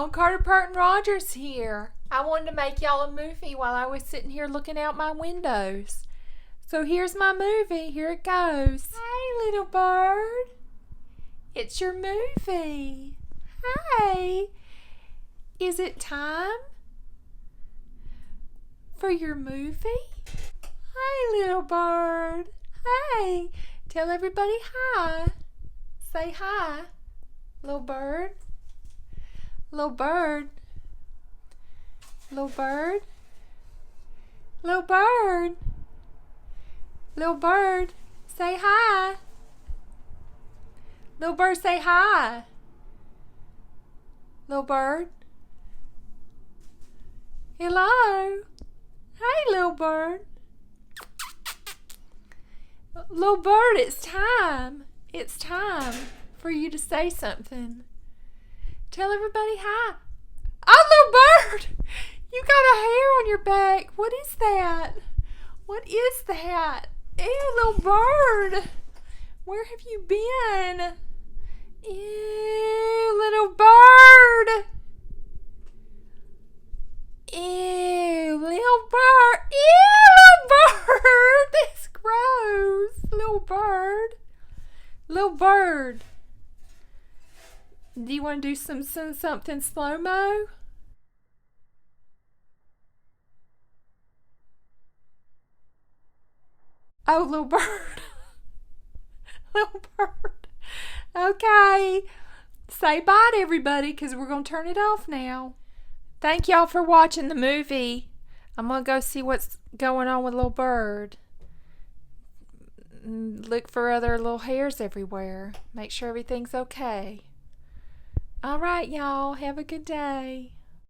y'all. Carter Parton Rogers here. I wanted to make y'all a movie while I was sitting here looking out my windows. So here's my movie. Here it goes. Hey, little bird. It's your movie. Hey. Is it time for your movie? Hey, little bird. Hey. Tell everybody hi. Say hi. Little bird. Little bird. Little bird. Little bird. Little bird. Say hi. Little bird, say hi. Little bird. Hello. Hey, little bird. Little bird, it's time. It's time for you to say something. Tell everybody hi. Oh, little bird! You got a hair on your back. What is that? What is that? Ew, little bird. Where have you been? Ew, little bird. Ew, little bird. Ew, little bird. That's gross. Little bird. Little bird. Do you want to do something slow-mo? Oh, little bird. Little bird. Okay. Say bye to everybody because we're going to turn it off now. Thank y'all for watching the movie. I'm going to go see what's going on with little bird. Look for other little hairs everywhere. Make sure everything's okay. All right, y'all. Have a good day.